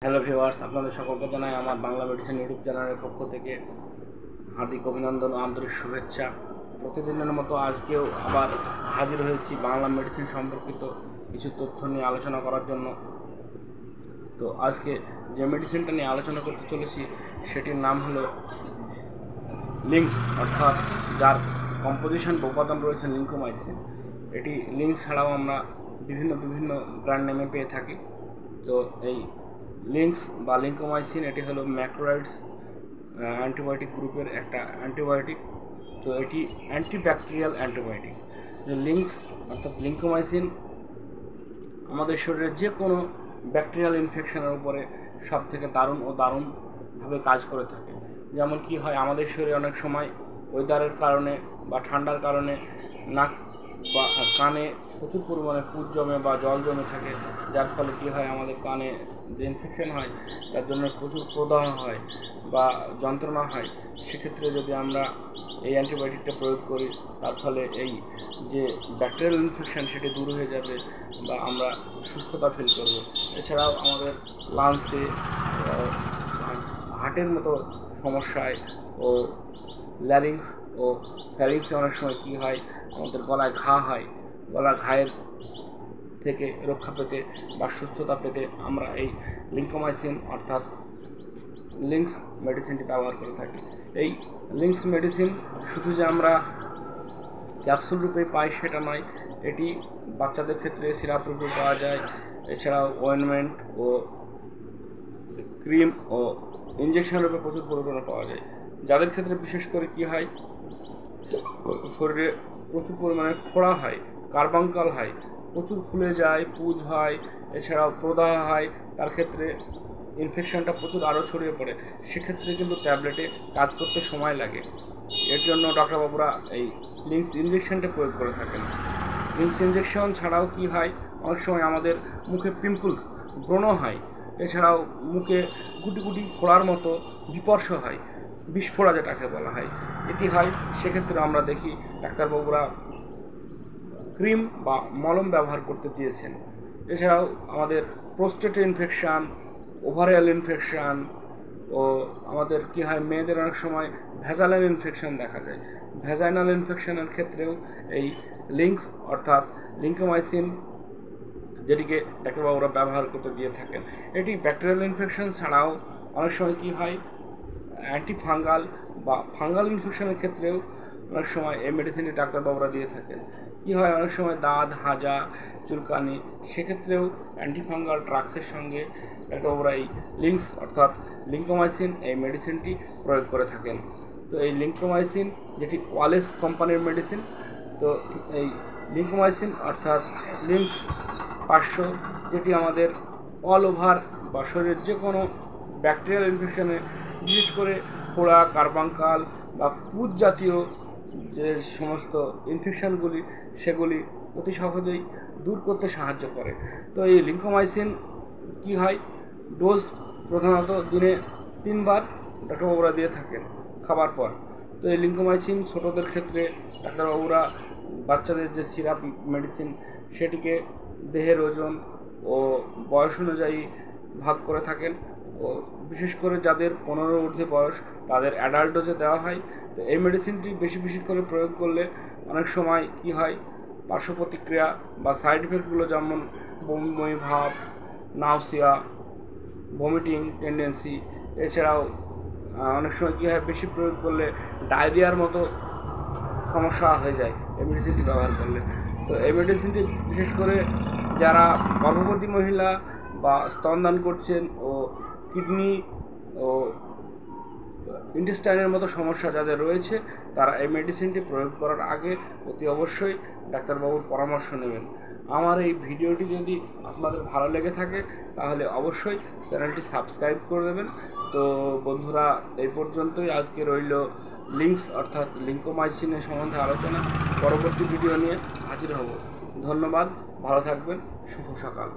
Hello viewers, আপনাদের সকলকে জানাই আমার বাংলা মেডিসিন ইউটিউব চ্যানেলের পক্ষ থেকে হার্দিক অভিনন্দন ও আন্তরিক শুভেচ্ছা। প্রতিদিনের মতো আজকেও আবার হাজির হয়েছি বাংলা মেডিসিন সম্পর্কিত কিছু তথ্য নিয়ে আলোচনা করার জন্য। তো আজকে যে মেডিসিনটা নিয়ে আলোচনা করতে চলেছি সেটির নাম হলো লিংক্স, অর্থাৎ যার কম্পোজিশন বা উপাদান রয়েছে লিংকোমাইসিন। এটি লিংক্স ছাড়াও আমরা বিভিন্ন ব্র্যান্ড নেমে পেয়ে থাকি। তো এই লিংক্স বা লিংকোমাইসিন এটি হলো ম্যাক্রোলাইডস অ্যান্টিবায়োটিক গ্রুপের একটা অ্যান্টিবায়োটিক। তো এটি অ্যান্টিব্যাকটেরিয়াল অ্যান্টিবায়োটিক। লিংক্স অর্থাৎ লিংকোমাইসিন আমাদের শরীরের যে কোনো ব্যাকটেরিয়াল ইনফেকশনের উপরে সব থেকে দারুণভাবে কাজ করে থাকে। যেমন কি হয়, আমাদের শরীরে অনেক সময় ওয়েদারের কারণে বা ঠান্ডার কারণে নাক বা কানে প্রচুর পরিমাণে পুজ জমে বা জল জমে থাকে, যার ফলে কী হয়, আমাদের কানে যে ইনফেকশন হয় তার জন্য প্রচুর প্রদাহ হয় বা যন্ত্রণা হয়। সেক্ষেত্রে যদি আমরা এই অ্যান্টিবায়োটিকটা প্রয়োগ করি, তার ফলে এই যে ব্যাকটেরিয়াল ইনফেকশন সেটি দূর হয়ে যাবে বা আমরা সুস্থতা ফিল করব। এছাড়াও আমাদের লাংসে, হার্টের মতো সমস্যায় ও ল্যারিংস ও ফ্যারিংসে অনেক সময় কী হয়, আমাদের গলায় ঘা হয়। গলার ঘায়ের থেকে রক্ষা পেতে বা সুস্থতা পেতে আমরা এই লিংকোমাইসিন অর্থাৎ লিংক্স মেডিসিনটি ব্যবহার করে থাকি। এই লিংক্স মেডিসিন শুধু যে আমরা ক্যাপসুল রূপে পাই সেটা নয়, এটি বাচ্চাদের ক্ষেত্রে সিরাপ রূপে পাওয়া যায়। এছাড়াও অয়েনমেন্ট ও ক্রিম ও ইঞ্জেকশন রূপে প্রচুর পরিমাণে পাওয়া যায়। যাদের ক্ষেত্রে বিশেষ করে কি হয়, শরীরে প্রচুর পরিমাণে ফোড়া হয়, কার্বাঙ্কাল হয়, প্রচুর ফুলে যায়, পুজ হয়, এছাড়াও প্রদাহ হয়, তার ক্ষেত্রে ইনফেকশনটা প্রচুর আরও ছড়িয়ে পড়ে। সেক্ষেত্রে কিন্তু ট্যাবলেটে কাজ করতে সময় লাগে। এর জন্য ডাক্তারবাবুরা এই লিংক্স ইঞ্জেকশনটা প্রয়োগ করে থাকেন। লিংক্স ইঞ্জেকশন ছাড়াও কি হয়, অনেক সময় আমাদের মুখে পিম্পলস, ব্রণ হয়, এছাড়াও মুখে গুটি গুটি ফোড়ার মতো বিপর্ষ হয়, বিস্ফোরা যেটাকে বলা হয়, এটি হয়। সেক্ষেত্রে আমরা দেখি ডাক্তারবাবুরা ক্রিম বা মলম ব্যবহার করতে দিয়েছেন। এছাড়াও আমাদের প্রোস্টেট ইনফেকশান, ওভারিয়াল ইনফেকশান ও আমাদের কী হয়, মেয়েদের অনেক সময় ভ্যাজাইনাল ইনফেকশান দেখা যায়। ভ্যাজাইনাল ইনফেকশানের ক্ষেত্রেও এই লিংক্স অর্থাৎ লিংকোমাইসিন, যেটিকে ডাক্তারবাবুরা ব্যবহার করতে দিয়ে থাকেন। এটি ব্যাকটেরিয়াল ইনফেকশন ছাড়াও অনেক সময় কী হয়, অ্যান্টিফাঙ্গাল বা ফাঙ্গাল ইনফেকশনের ক্ষেত্রেও অনেক সময় এই মেডিসিনটি ডাক্তারবাবুরা দিয়ে থাকেন। কী হয়, অনেক সময় দাঁত, হাজা, চুলকানি, সেক্ষেত্রেও অ্যান্টিফাঙ্গাল ড্রাগসের সঙ্গে ডাক্তারবাবুরা এই লিংক্স অর্থাৎ লিংকোমাইসিন এই মেডিসিনটি প্রয়োগ করে থাকেন। তো এই লিংকোমাইসিন যেটি ওয়ালেস কোম্পানির মেডিসিন, তো এই লিংকোমাইসিন অর্থাৎ লিংক্স 500, যেটি আমাদের অল ওভার বা শরীরের যে কোনো ব্যাকটেরিয়াল ইনফেকশনে, বিশেষ করে ফোড়া, কার্বাঙ্কাল বা পুজ জাতীয় যে সমস্ত ইনফেকশানগুলি সেগুলি অতি সহজেই দূর করতে সাহায্য করে। তো এই লিংকোমাইসিন কী হয়, ডোজ প্রধানত দিনে 3 বার ডাক্তারবাবুরা দিয়ে থাকেন খাবার পর। তো এই লিংকোমাইসিন ছোটোদের ক্ষেত্রে ডাক্তারবাবুরা বাচ্চাদের যে সিরাপ মেডিসিন সেটিকে দেহের ওজন ও বয়স অনুযায়ী ভাগ করে থাকেন ও বিশেষ করে যাদের 15 ঊর্ধ্বে বয়স তাদের অ্যাডাল্ট ডোজে দেওয়া হয়। তো এই মেডিসিনটি বেশি করে প্রয়োগ করলে অনেক সময় কি হয়, পার্শ্ব প্রতিক্রিয়া বা সাইড ইফেক্টগুলো যেমন বমি ভাব, নাউসিয়া, ভমিটিং টেন্ডেন্সি, এছাড়াও অনেক সময় কী হয়, বেশি প্রয়োগ করলে ডায়রিয়ার মতো সমস্যা হয়ে যায় এই মেডিসিনটি ব্যবহার করলে। তো এই মেডিসিনটি বিশেষ করে যারা গর্ভবতী মহিলা বা স্তনদান করছেন ও কিডনি ও ইন্টেস্টাইনের মতো সমস্যা যাদের রয়েছে, তারা এই মেডিসিনটি প্রয়োগ করার আগে অতি অবশ্যই ডাক্তারবাবুর পরামর্শ নেবেন। আমার এই ভিডিওটি যদি আপনাদের ভালো লেগে থাকে তাহলে অবশ্যই চ্যানেলটি সাবস্ক্রাইব করে দেবেন। তো বন্ধুরা, এই পর্যন্তই আজকে রইল লিংক্স অর্থাৎ লিংকোমাইসিনের সম্বন্ধে আলোচনা। পরবর্তী ভিডিও নিয়ে হাজির হব। ধন্যবাদ, ভালো থাকবেন, শুভ সকাল।